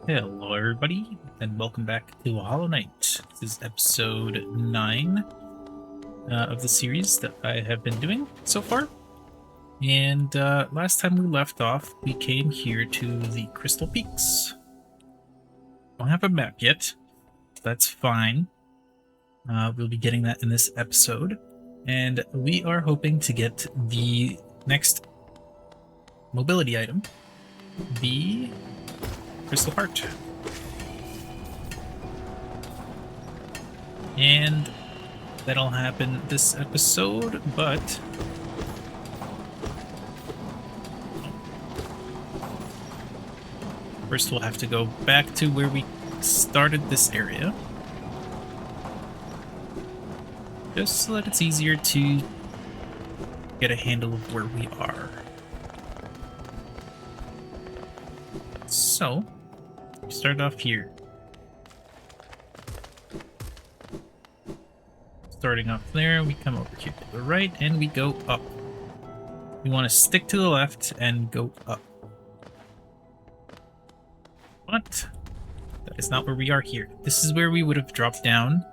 Hello everybody, and welcome back to Hollow Knight. This is episode 9 of the series that I have been doing so far. And last time we left off, we came here to the Crystal Peaks. Don't have a map yet. That's fine. We'll be getting that in this episode. And we are hoping to get the next mobility item, the Crystal Heart. And that'll happen this episode, but first we'll have to go back to where we started this area, just so that it's easier to get a handle of where we are. So, we start off here. Starting off there, we come over here to the right, and we go up. We want to stick to the left and go up. But that is not where we are here. This is where we would have dropped down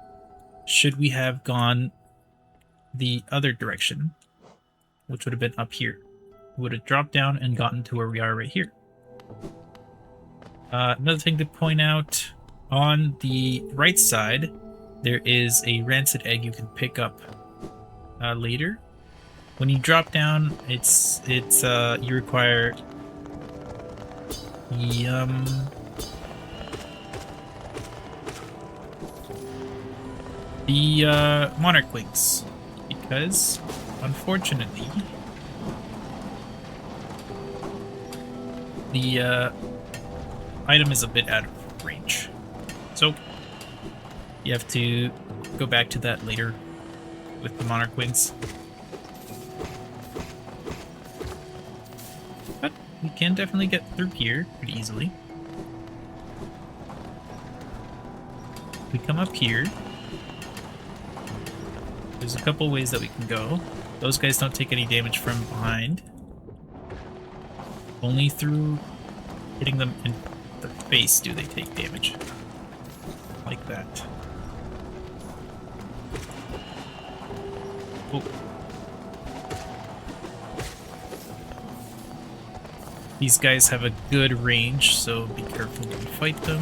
should we have gone the other direction, which would have been up here. We would have dropped down and gotten to where we are right here. Another thing to point out, on the right side, there is a rancid egg you can pick up later. When you drop down, you require the monarch wings, because unfortunately the item is a bit out of range, so you have to go back to that later with the monarch wings. But we can definitely get through here pretty easily. We come up here. There's a couple ways that we can go. Those guys don't take any damage from behind. Only through hitting them in the face do they take damage. Like that. Oh. These guys have a good range, so be careful when you fight them.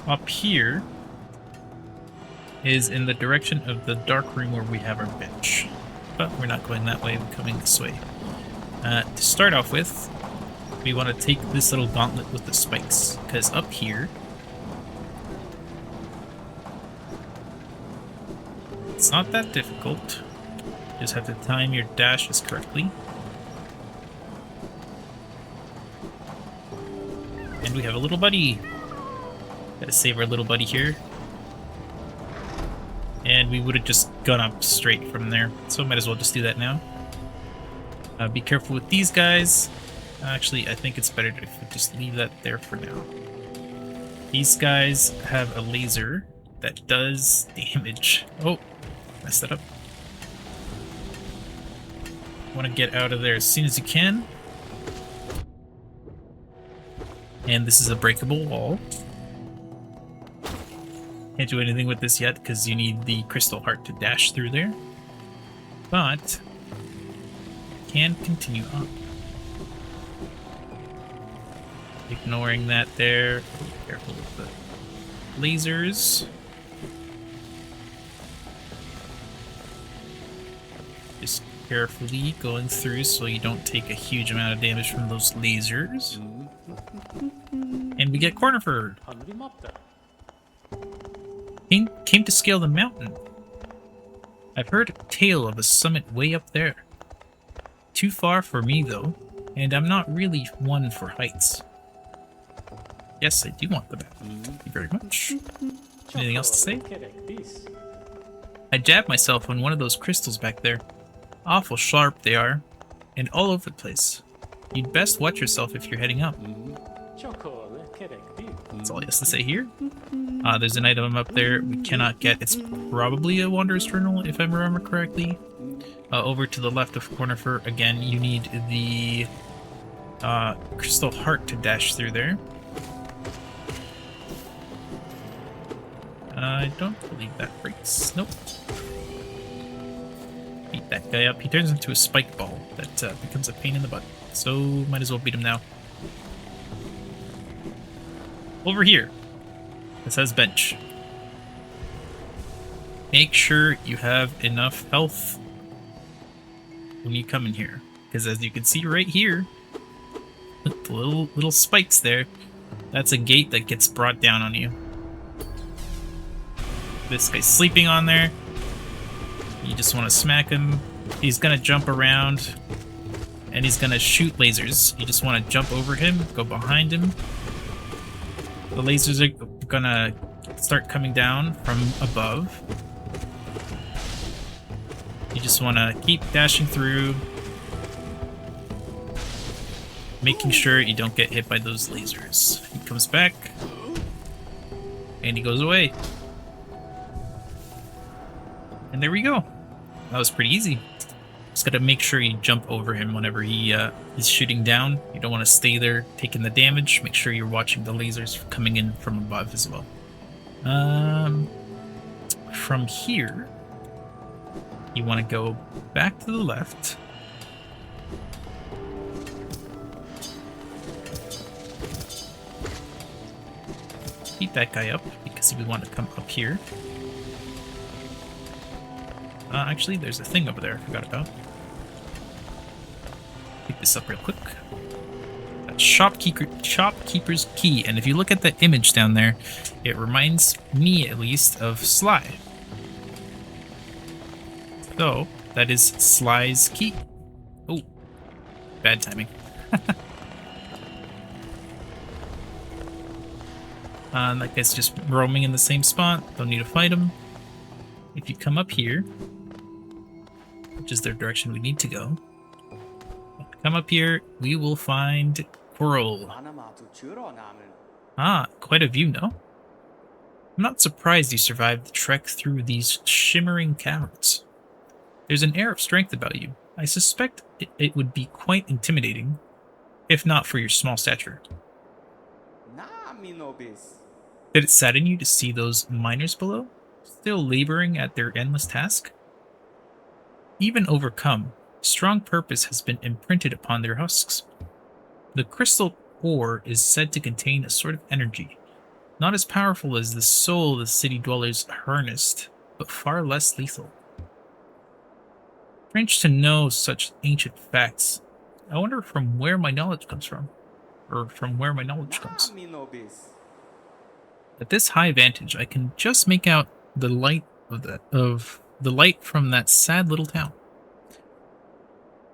Up here is in the direction of the dark room where we have our bench. But we're not going that way, we're coming this way. To start off with, we want to take this little gauntlet with the spikes, because up here, it's not that difficult. You just have to time your dashes correctly. And we have a little buddy. Gotta save our little buddy here. And we would have just gone up straight from there, so might as well just do that now. Be careful with these guys. Actually, I think it's better if we just leave that there for now. These guys have a laser that does damage. Oh, messed that up. Want to get out of there as soon as you can. And this is a breakable wall. Can't do anything with this yet because you need the crystal heart to dash through there. But can continue up. Ignoring that there. Be careful with the lasers. Just carefully going through so you don't take a huge amount of damage from those lasers. And we get Cornifer. Came to scale the mountain. I've heard a tale of a summit way up there. Too far for me, though, and I'm not really one for heights. Yes, I do want the map. Thank you very much. Anything else to say? I jabbed myself on one of those crystals back there. Awful sharp they are, and all over the place. You'd best watch yourself if you're heading up. That's all he has to say here. There's an item up there we cannot get. It's probably a Wanderer's Journal, if I remember correctly. Over to the left of Cornifer, again, you need the Crystal Heart to dash through there. I don't believe that breaks. Nope. Beat that guy up. He turns into a spike ball that becomes a pain in the butt. So might as well beat him now. Over here. It says bench. Make sure you have enough health when you come in here. Because as you can see right here, with the little spikes there, that's a gate that gets brought down on you. This guy's sleeping on there. You just want to smack him. He's going to jump around. And he's going to shoot lasers. You just want to jump over him, go behind him. The lasers are going to start coming down from above. You just want to keep dashing through, making sure you don't get hit by those lasers. He comes back, and he goes away. And there we go. That was pretty easy. Just gotta make sure you jump over him whenever he is shooting down. You don't want to stay there taking the damage. Make sure you're watching the lasers coming in from above as well. From here, you want to go back to the left. Beat that guy up because we want to come up here. Actually, there's a thing over there I forgot about. Pick this up real quick. That's Shopkeeper's key. And if you look at the image down there, it reminds me, at least, of Sly. So, that is Sly's key. Oh, bad timing. That guy's just roaming in the same spot. Don't need to fight him. If you come up here, which is the direction we need to go, come up here, we will find Quirrel. Ah, quite a view, no? I'm not surprised you survived the trek through these shimmering caverns. There's an air of strength about you. I suspect it would be quite intimidating, if not for your small stature. Did it sadden you to see those miners below, still laboring at their endless task? Even overcome, strong purpose has been imprinted upon their husks. The crystal ore is said to contain a sort of energy, not as powerful as the soul the city dwellers harnessed, but far less lethal. Strange to know such ancient facts. I wonder from where my knowledge comes from, or from where my knowledge comes. At this high vantage, I can just make out the light of the light from that sad little town.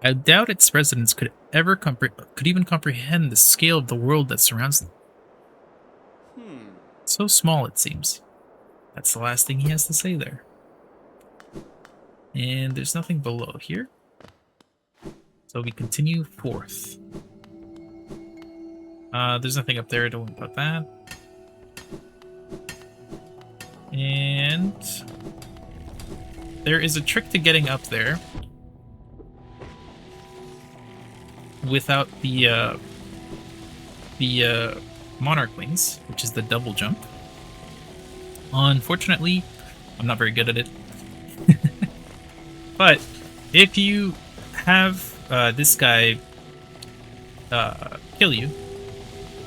I doubt its residents could even comprehend the scale of the world that surrounds them. So small, it seems. That's the last thing he has to say there. And there's nothing below here. So we continue forth. There's nothing up there, don't worry about that. And there is a trick to getting up there without the monarch wings, which is the double jump. Unfortunately, I'm not very good at it. But if you have this guy kill you,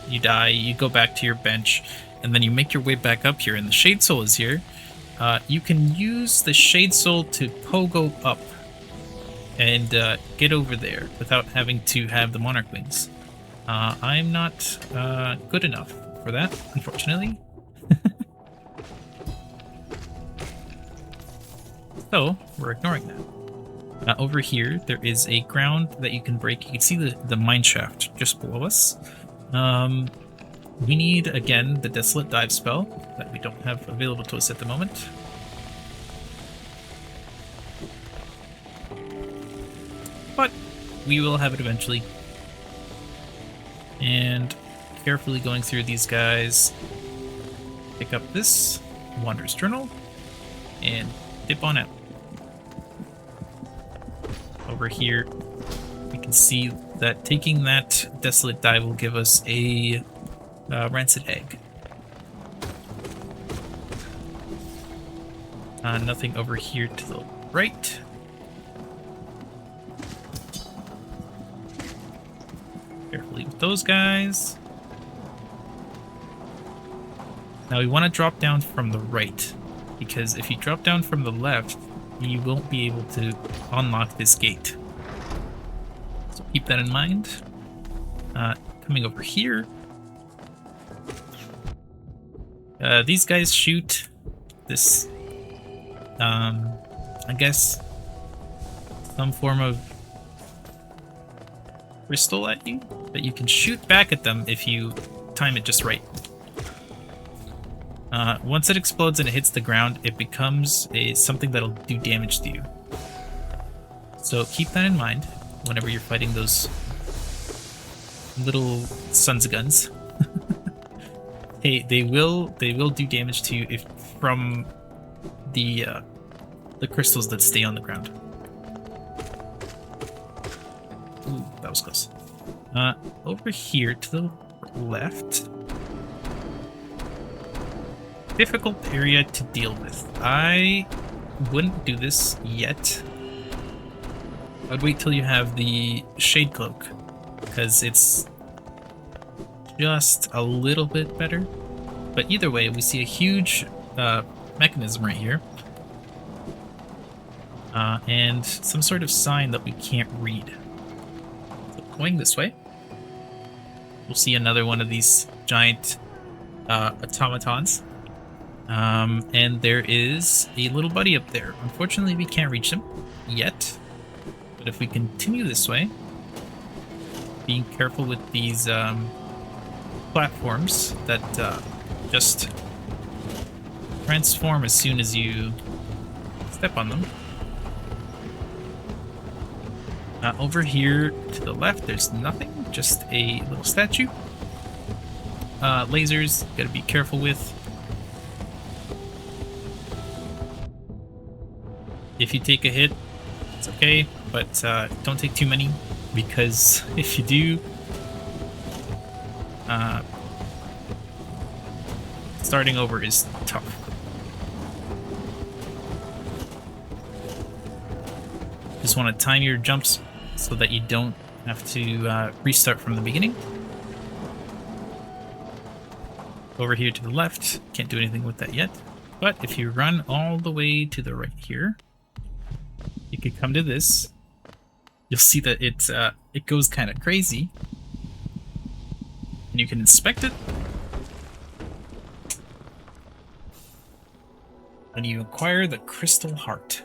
you die, you go back to your bench, and then you make your way back up here, and the Shade Soul is here. You can use the Shade Soul to pogo up and get over there without having to have the Monarch Wings. I'm not good enough for that, unfortunately. So, we're ignoring that. Over here, there is a ground that you can break. You can see the mine shaft just below us. We need, again, the Desolate Dive spell that we don't have available to us at the moment. But we will have it eventually. And carefully going through these guys, pick up this Wanderer's Journal and dip on out. Over here, we can see that taking that Desolate Die will give us a Rancid Egg. Nothing over here to the right. Carefully with those guys. Now we want to drop down from the right, because if you drop down from the left, you won't be able to unlock this gate. So keep that in mind. Coming over here. These guys shoot this, I guess, some form of crystal at you, but you can shoot back at them if you time it just right. Once it explodes and it hits the ground, it becomes something that'll do damage to you. So keep that in mind whenever you're fighting those little sons of guns. Hey, they will do damage to you if from the crystals that stay on the ground. Ooh, that was close. Over here to the left. Difficult area to deal with. I wouldn't do this yet. I'd wait till you have the Shade Cloak, because it's just a little bit better. But either way, we see a huge mechanism right here. And some sort of sign that we can't read. So going this way, we'll see another one of these giant automatons. And there is a little buddy up there. Unfortunately, we can't reach him yet. But if we continue this way, being careful with these platforms that just transform as soon as you step on them. Over here to the left, there's nothing, just a little statue. Lasers, gotta be careful with. If you take a hit, it's okay, but don't take too many, because if you do, starting over is tough. Just want to time your jumps so that you don't have to restart from the beginning. Over here to the left, can't do anything with that yet, but if you run all the way to the right here, you could come to this. You'll see that it goes kind of crazy, and you can inspect it. And you acquire the Crystal Heart.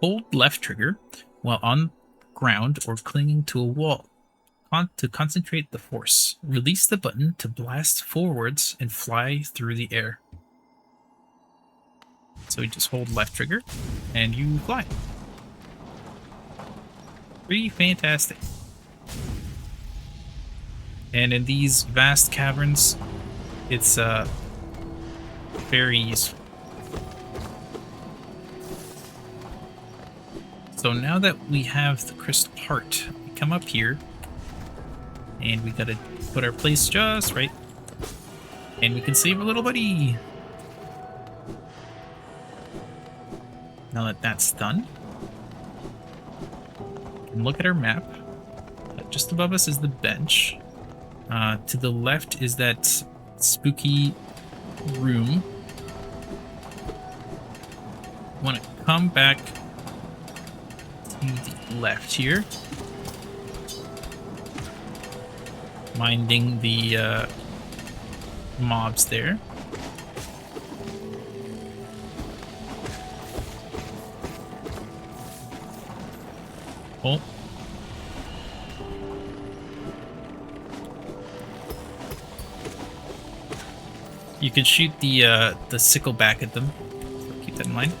Hold left trigger while on ground or clinging to a wall to concentrate the force. Release the button to blast forwards and fly through the air. So you just hold left trigger and you fly. Pretty fantastic. And in these vast caverns, it's very useful. So now that we have the Crystal Heart, we come up here and we gotta put our place just right, and we can save our little buddy. Now that that's done, we can look at our map. Just above us is the bench. To the left is that spooky room. We want to come back to the left here, minding the mobs there. Oh. You can shoot the sickle back at them, so keep that in mind.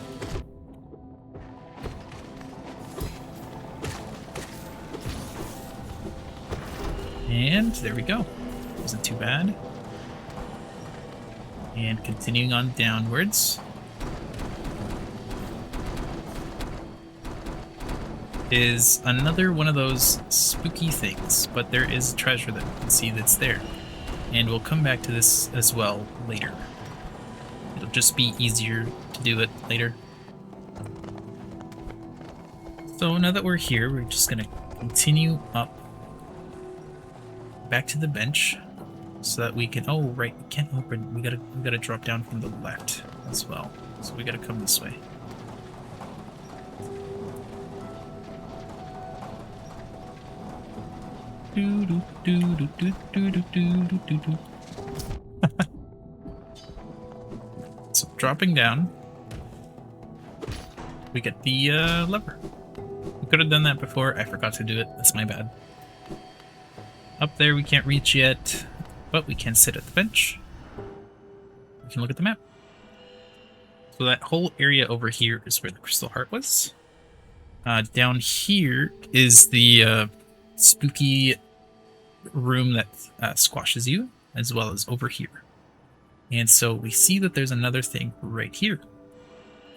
And there we go. Wasn't too bad. And continuing on downwards. is another one of those spooky things, but there is treasure that you can see that's there. And we'll come back to this as well later. It'll just be easier to do it later. So now that we're here, we're just gonna continue up back to the bench so that we can, oh right, we can't open, we gotta drop down from the left as well. So we gotta come this way. So dropping down, we get the lever. We could have done that before. I forgot to do it. That's my bad. Up there we can't reach yet, but we can sit at the bench. We can look at the map. So that whole area over here is where the crystal heart was. Down here is the spooky room that squashes you, as well as over here. And so we see that there's another thing right here.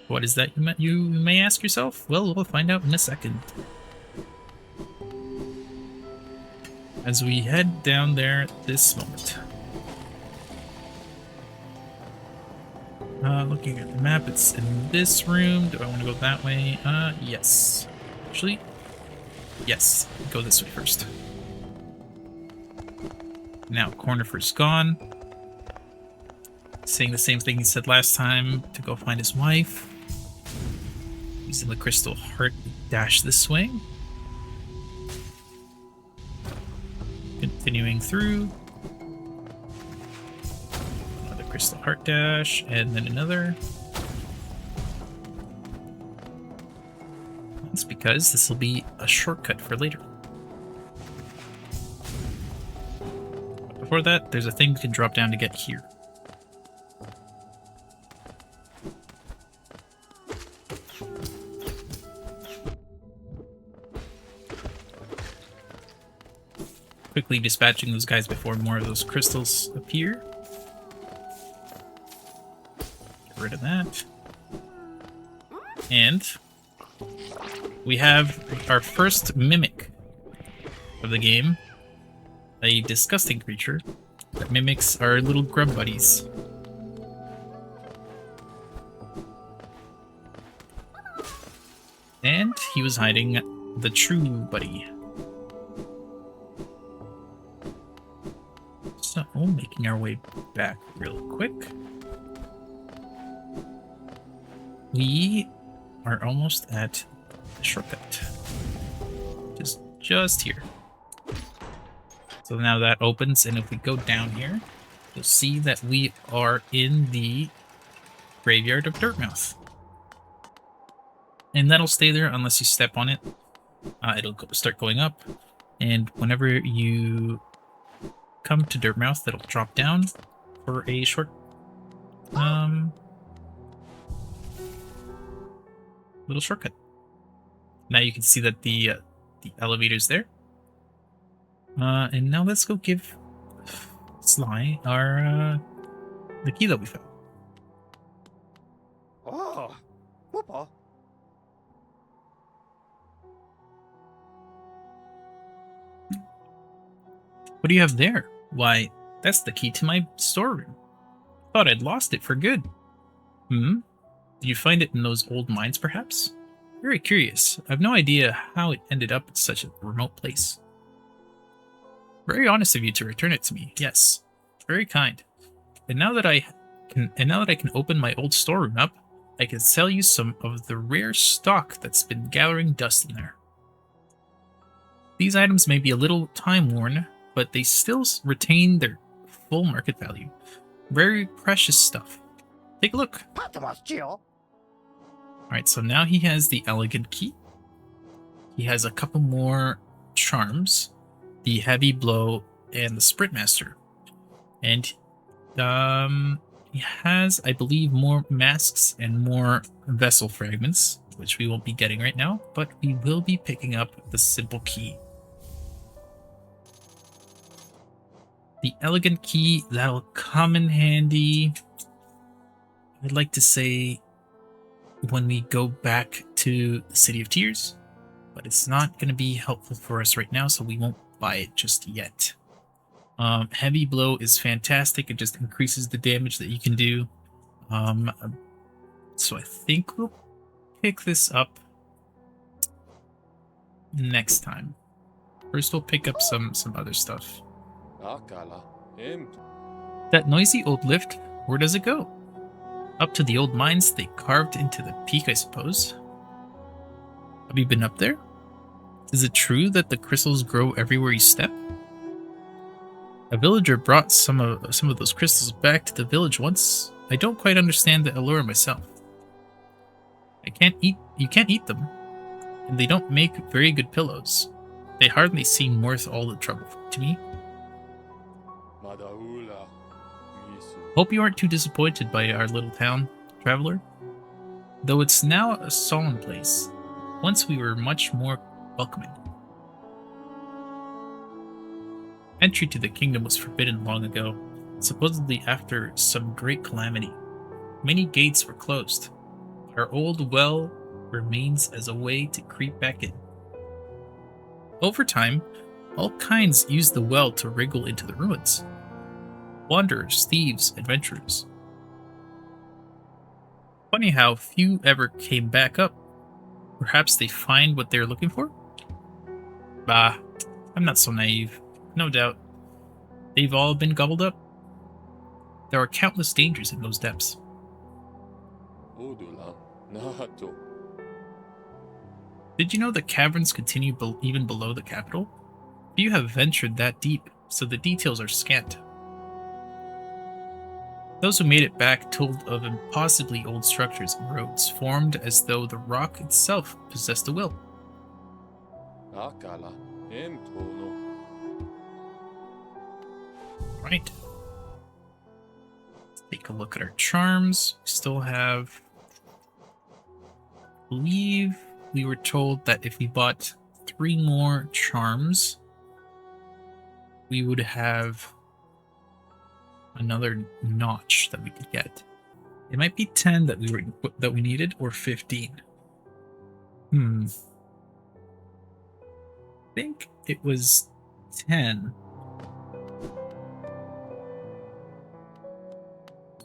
What is that, you may ask yourself? Well, we'll find out in a second. As we head down there at this moment. Looking at the map, it's in this room. Do I want to go that way? Yes. Actually, yes. Go this way first. Now, Cornifer's gone. Saying the same thing he said last time to go find his wife. Using the crystal heart to dash this way. Continuing through. Another crystal heart dash, and then another. That's because this will be a shortcut for later. But before that, there's a thing we can drop down to get here. Quickly dispatching those guys before more of those crystals appear. Get rid of that. And we have our first mimic of the game. A disgusting creature that mimics our little grub buddies. And he was hiding the true buddy. So, making our way back real quick. We are almost at the shortcut. Just here. So now that opens, and if we go down here, you'll see that we are in the graveyard of Dirtmouth. And that'll stay there unless you step on it. It'll start going up, and whenever you come to Dirtmouth, that'll drop down for a short little shortcut. Now you can see that the elevator's there. And now let's go give Sly our the key that we found. Oh, whoopa. What do you have there? Why, that's the key to my storeroom. Thought I'd lost it for good. Did you find it in those old mines, perhaps? Very curious. I've no idea how it ended up in such a remote place. Very honest of you to return it to me. Yes, very kind. And now that I can open my old storeroom up, I can sell you some of the rare stock that's been gathering dust in there. These items may be a little time-worn, but they still retain their full market value. Very precious stuff. Take a look. Alright, so now he has the elegant key. He has a couple more charms. The heavy blow and the sprint master. And he has, I believe, more masks and more vessel fragments, which we won't be getting right now, but we will be picking up the simple key. The elegant key, that'll come in handy, I'd like to say, when we go back to the City of Tears. but it's not going to be helpful for us right now, so we won't buy it just yet. Heavy blow is fantastic. It just increases the damage that you can do. So I think we'll pick this up next time. First, we'll pick up some other stuff. That noisy old lift, where does it go? Up to the old mines they carved into the peak, I suppose. Have you been up there? Is it true that the crystals grow everywhere you step? A villager brought some of those crystals back to the village once. I don't quite understand the allure myself. You can't eat them, and they don't make very good pillows. They hardly seem worth all the trouble to me. Hope you aren't too disappointed by our little town, traveler. Though it's now a solemn place, once we were much more welcoming. Entry to the kingdom was forbidden long ago, supposedly after some great calamity. Many gates were closed. Our old well remains as a way to creep back in. Over time, all kinds used the well to wriggle into the ruins. Wanderers, thieves, adventurers. Funny how few ever came back up. Perhaps they find what they're looking for? Bah, I'm not so naive. No doubt. They've all been gobbled up. There are countless dangers in those depths. Did you know the caverns continue even below the capital? Few have ventured that deep, so the details are scant. Those who made it back told of impossibly old structures and roads, formed as though the rock itself possessed a will. Right. Let's take a look at our charms. We still have... I believe we were told that if we bought 3 more charms, we would have another notch that we could get. It might be 10 that we needed, or 15. I think it was 10.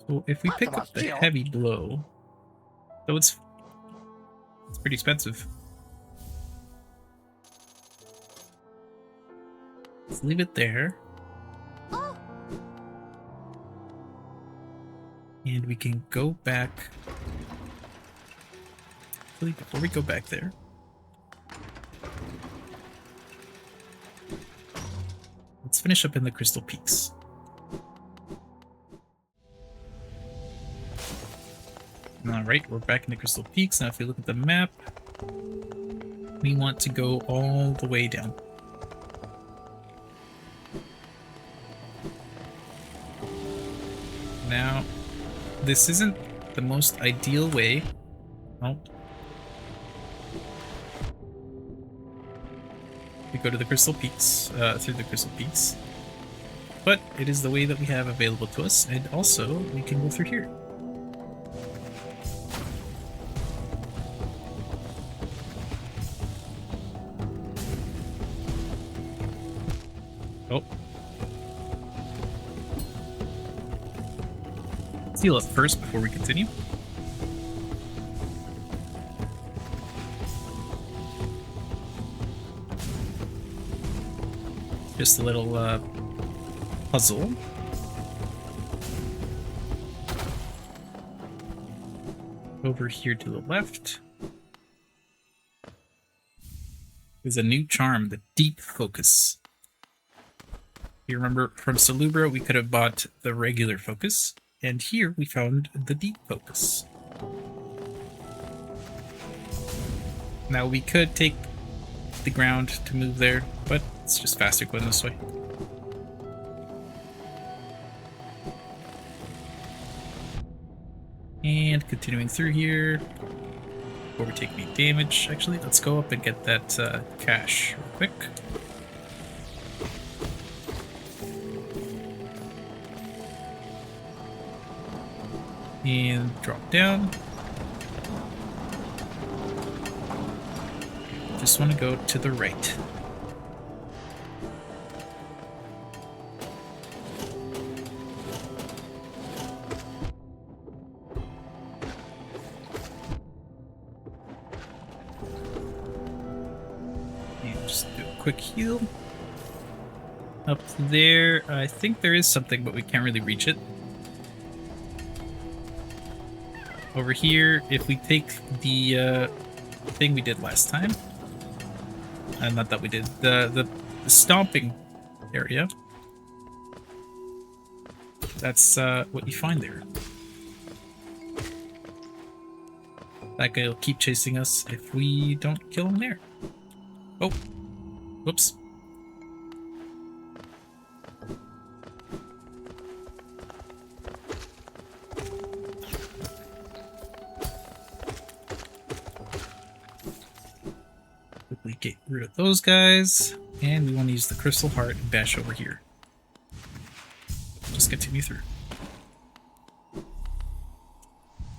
So if we pick up the heavy blow, though it's pretty expensive. Let's leave it there. And we can go back. Actually, before we go back there, let's finish up in the Crystal Peaks. Alright, we're back in the Crystal Peaks. Now if you look at the map, we want to go all the way down. Now, this isn't the most ideal way. Oh. We go to the Crystal Peaks, through the Crystal Peaks. But it is the way that we have available to us, and also we can go through here. Oh. Heal up first before we continue. Just a little puzzle. Over here to the left is a new charm, the Deep Focus. You remember from Salubra we could have bought the regular focus, and here we found the Deep Focus. Now we could take the ground to move there, but it's just faster going this way. And continuing through here, before we take any damage. Actually, let's go up and get that cash real quick. And drop down. just want to go to the right. And just do a quick heal. Up there, I think there is something, but we can't really reach it. Over here, if we take the thing we did last time, not that we did, the stomping area, that's what you find there. That guy will keep chasing us if we don't kill him there. Oh, whoops. Quickly get rid of those guys, and we want to use the crystal heart and bash over here. Just continue through.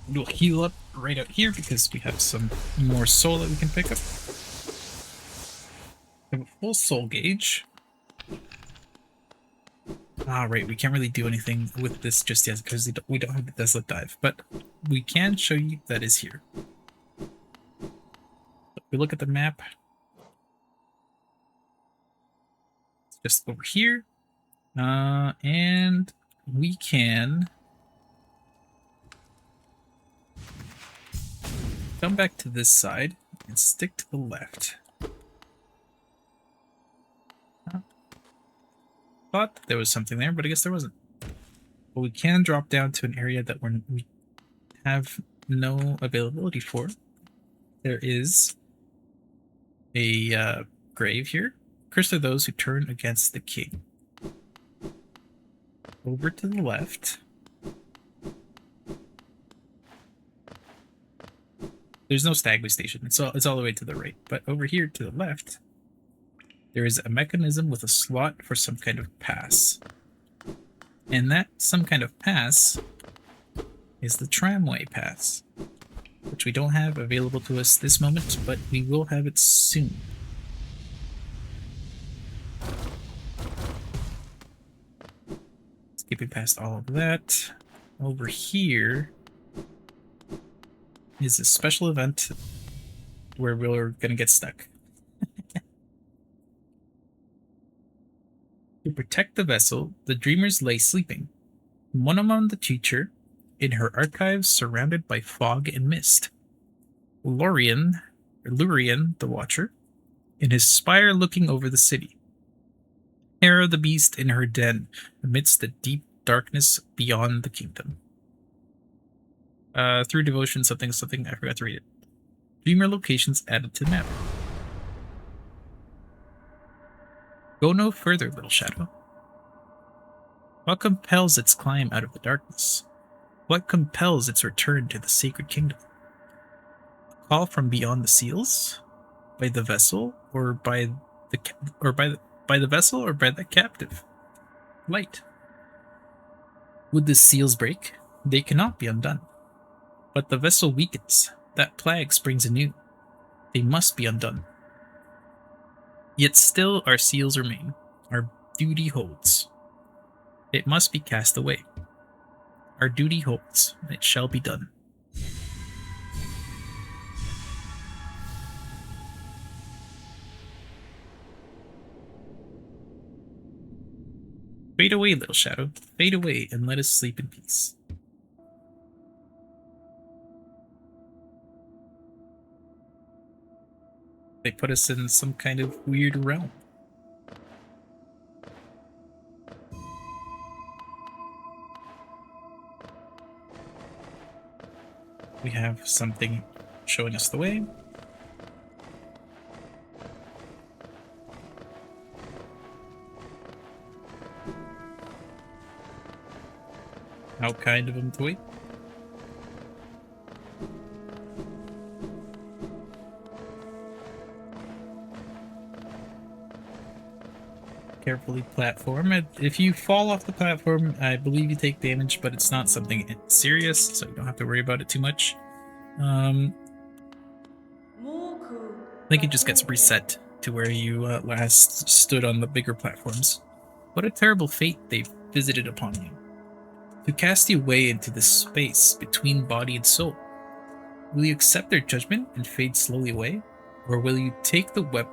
We'll heal up right out here because we have some more soul that we can pick up. We have a full soul gauge. Ah, right, we can't really do anything with this just yet because we don't have the Desolate Dive, but we can show you that is here. If we look at the map, it's just over here, and we can come back to this side and stick to the left. Thought there was something there, but I guess there wasn't. But we can drop down to an area that we have no availability for. There is a grave here. Cursed are those who turn against the king. Over to the left. There's no Stagway station. It's all the way to the right. But over here to the left, there is a mechanism with a slot for some kind of pass. And that some kind of pass is the tramway pass, which we don't have available to us this moment, but we will have it soon. Skipping past all of that. Over here is a special event where we're going to get stuck. To protect the vessel, the dreamers lay sleeping, one among the teacher, in her archives surrounded by fog and mist. Lurian the Watcher, in his spire looking over the city. Hera the Beast in her den, amidst the deep darkness beyond the kingdom. Through devotion, something, I forgot to read it. Dreamer locations added to the map. Go no further, little shadow. What compels its climb out of the darkness? What compels its return to the sacred kingdom? A call from beyond the seals? By the vessel, or by the vessel, or by the captive? Light. Would the seals break? They cannot be undone. But the vessel weakens. That plague springs anew. They must be undone. Yet still our seals remain. Our duty holds. It must be cast away. Our duty holds. It shall be done. Fade away, little shadow. Fade away and let us sleep in peace. They put us in some kind of weird realm. We have something showing us the way. How kind of him to wait. Carefully platform. If you fall off the platform, I believe you take damage, but it's not something serious, so you don't have to worry about it too much. I think it just gets reset to where you last stood on the bigger platforms. What a terrible fate they've visited upon you. To cast you away into the space between body and soul. Will you accept their judgment and fade slowly away? Or will you take the weapon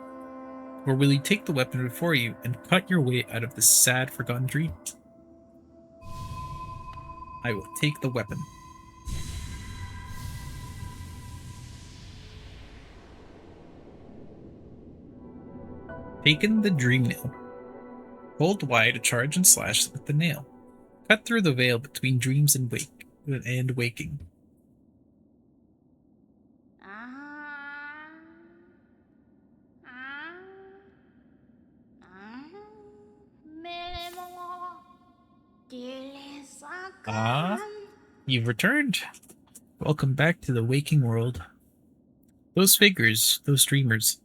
before you and cut your way out of this sad, forgotten dream? I will take the weapon. Taken the dream nail. Hold Y to charge and slash with the nail. Cut through the veil between dreams and waking. Ah, you've returned. Welcome back to the waking world. Those figures, those dreamers,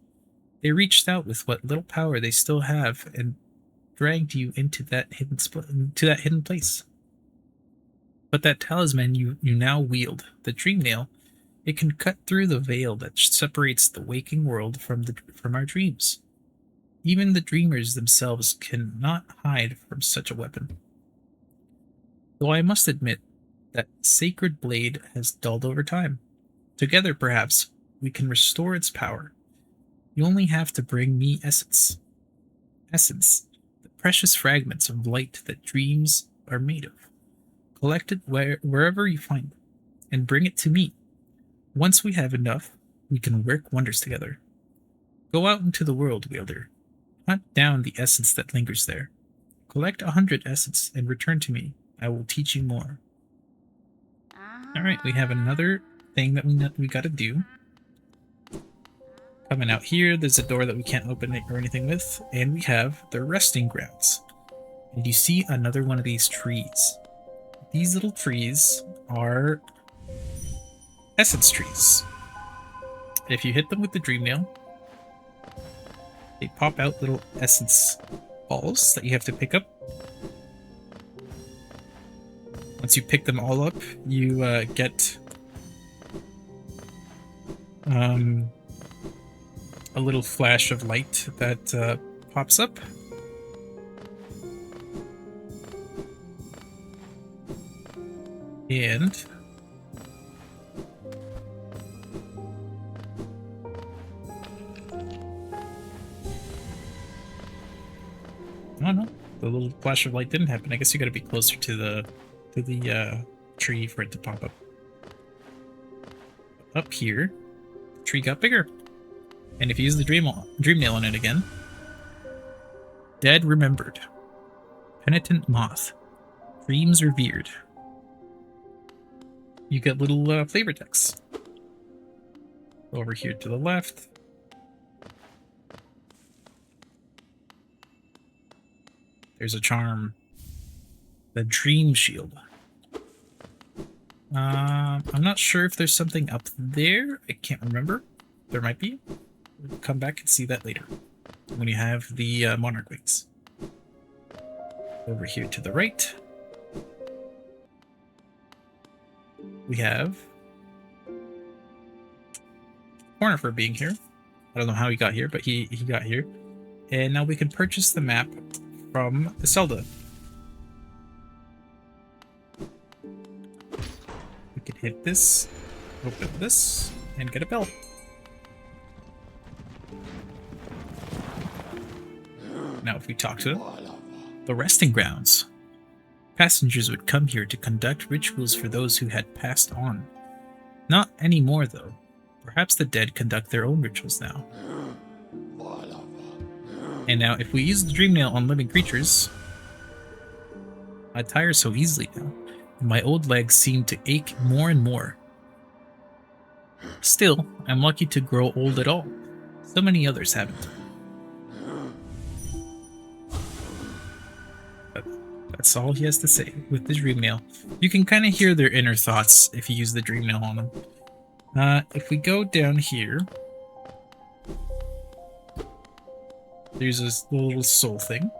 they reached out with what little power they still have and dragged you into that hidden place. But that talisman you now wield, the dream nail, it can cut through the veil that separates the waking world from our dreams. Even the dreamers themselves cannot hide from such a weapon. Though I must admit that sacred blade has dulled over time. Together, perhaps, we can restore its power. You only have to bring me essence. Essence, the precious fragments of light that dreams are made of. Collect it wherever you find it, and bring it to me. Once we have enough, we can work wonders together. Go out into the world, Wielder. Hunt down the essence that lingers there. Collect 100 essence and return to me. I will teach you more. Alright, we have another thing that we gotta do. Coming out here, there's a door that we can't open it or anything with, and we have the resting grounds. And you see another one of these trees. These little trees are essence trees. If you hit them with the dream nail, they pop out little essence balls that you have to pick up. Once you pick them all up, you get a little flash of light that pops up. And oh no, the little flash of light didn't happen. I guess you gotta be closer to the tree for it to pop up. Up here, the tree got bigger. And if you use the dream nail on it again, dead remembered, penitent moth, dreams revered. You get little flavor text. Over here to the left. There's a charm. The Dreamshield. I'm not sure if there's something up there. I can't remember. There might be. We'll come back and see that later. When you have the monarch wings. Over here to the right. We have Cornifer being here. I don't know how he got here, but he got here. And now we can purchase the map from Zelda. We can hit this, open this, and get a bell. Now if we talk to them, the resting grounds. Passengers would come here to conduct rituals for those who had passed on. Not anymore, though. Perhaps the dead conduct their own rituals now. And now, if we use the dream nail on living creatures, I tire so easily now, and my old legs seem to ache more and more. Still, I'm lucky to grow old at all. So many others haven't. That's all he has to say with the dream nail. You can kind of hear their inner thoughts if you use the dream nail on them. If we go down here, there's this little soul thing.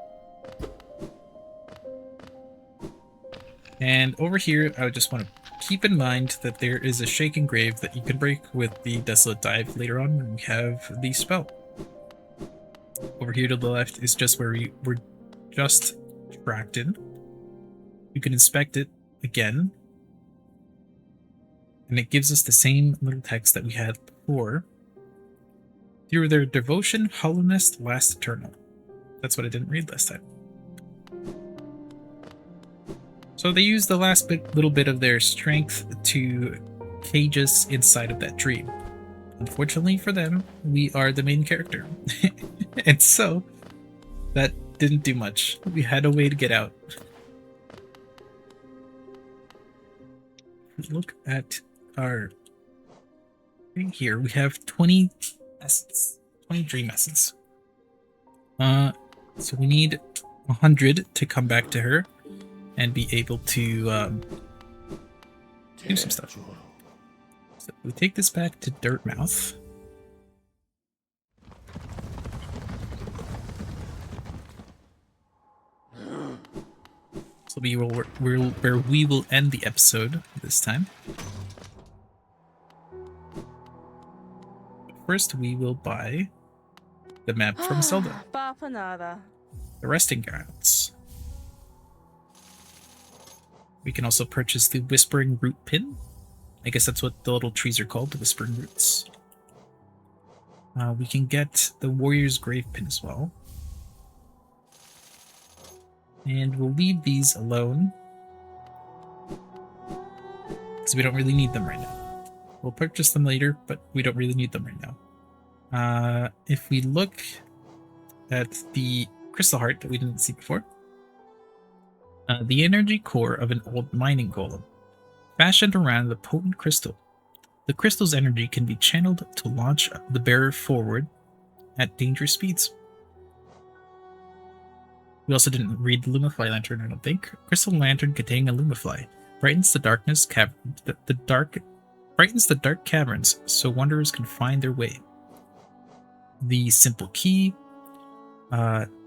And over here, I would just want to keep in mind that there is a shaken grave that you can break with the Desolate Dive later on when we have the spell. Over here to the left is just where we were just tracked in. You can inspect it again, and it gives us the same little text that we had before. Through their devotion, hollowness lasts eternal. That's what I didn't read last time. So they use the last little bit of their strength to cage us inside of that dream. Unfortunately for them, we are the main character. And so, that didn't do much. We had a way to get out. Look at our thing here. We have 20 essence. 20 dream essence. So we need 100 to come back to her and be able to do some stuff. So we take this back to Dirtmouth. So where we will end the episode this time. First, we will buy the map from Zelda. The resting grounds. We can also purchase the Whispering Root pin. I guess that's what the little trees are called, the Whispering Roots. We can get the Warrior's Grave pin as well. And we'll leave these alone, because we don't really need them right now. We'll purchase them later, but we don't really need them right now. If we look at the Crystal Heart that we didn't see before, the energy core of an old mining golem, fashioned around the potent crystal. The crystal's energy can be channeled to launch the bearer forward at dangerous speeds. We also didn't read the Lumify Lantern, I don't think. Crystal Lantern containing a Lumify brightens the darkness brightens the dark caverns so wanderers can find their way. The Simple Key,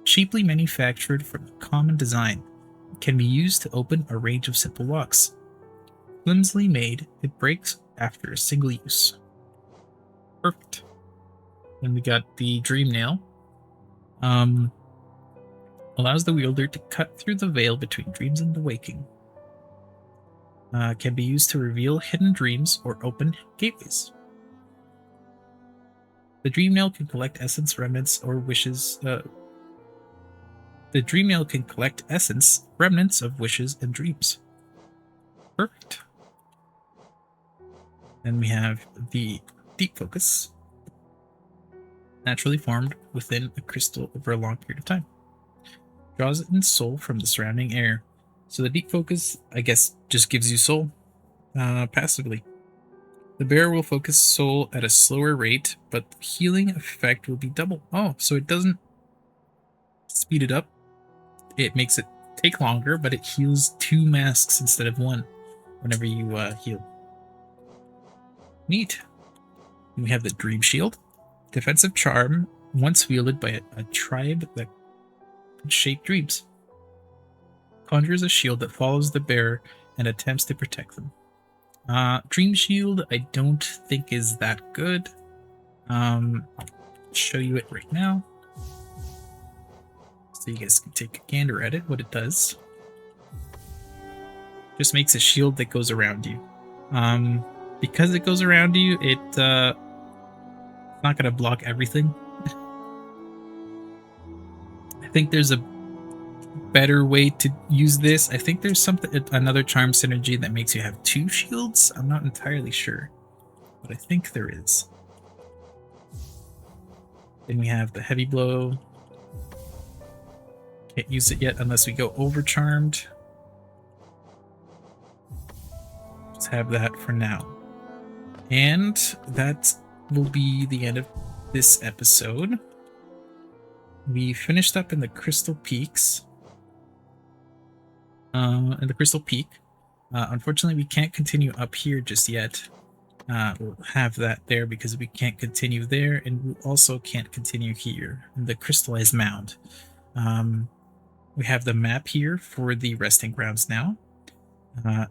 cheaply manufactured from a common design, can be used to open a range of simple locks. Flimsily made, it breaks after a single use. Perfect. Then we got the Dream Nail. Allows the wielder to cut through the veil between dreams and the waking. Can be used to reveal hidden dreams or open gateways. The Dream Nail can collect essence, remnants, or wishes. The Dream Nail can collect essence, remnants of wishes, and dreams. Perfect. Then we have the Deep Focus, naturally formed within a crystal over a long period of time. Draws in soul from the surrounding air. So the Deep Focus, I guess, just gives you soul passively. The bearer will focus soul at a slower rate, but the healing effect will be double. Oh, so it doesn't speed it up. It makes it take longer, but it heals 2 masks instead of 1 whenever you heal. Neat. We have the Dreamshield, defensive charm, once wielded by a tribe that could shape dreams. Conjures a shield that follows the bearer and attempts to protect them. Dreamshield, I don't think is that good. Show you it right now, so you guys can take a gander at it, what it does. Just makes a shield that goes around you. Because it goes around you, it's not going to block everything. I think there's a better way to use this. I think there's another charm synergy that makes you have 2 shields. I'm not entirely sure, but I think there is. Then we have the heavy blow. Can't use it yet unless we go over charmed. Just have that for now. And that will be the end of this episode. We finished up in the Crystal Peaks. Unfortunately, we can't continue up here just yet. We'll have that there because we can't continue there, and we also can't continue here in the Crystalised Mound. We have the map here for the resting grounds now.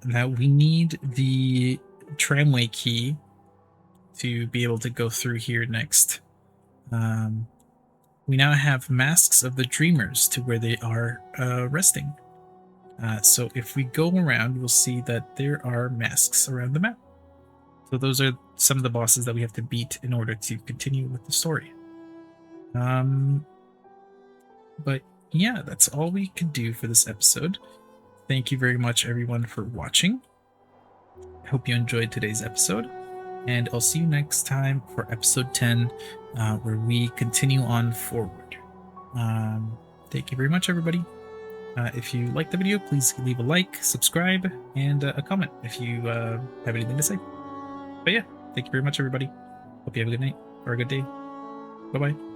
Now we need the tramway key to be able to go through here next. We now have masks of the dreamers to where they are resting. So if we go around, we'll see that there are masks around the map. So those are some of the bosses that we have to beat in order to continue with the story. But yeah, that's all we could do for this episode. Thank you very much, everyone, for watching. I hope you enjoyed today's episode, and I'll see you next time for episode 10, where we continue on forward. Thank you very much, everybody. If you liked the video, please leave a like, subscribe, and a comment if you have anything to say. But yeah, thank you very much, everybody. Hope you have a good night or a good day. Bye-bye.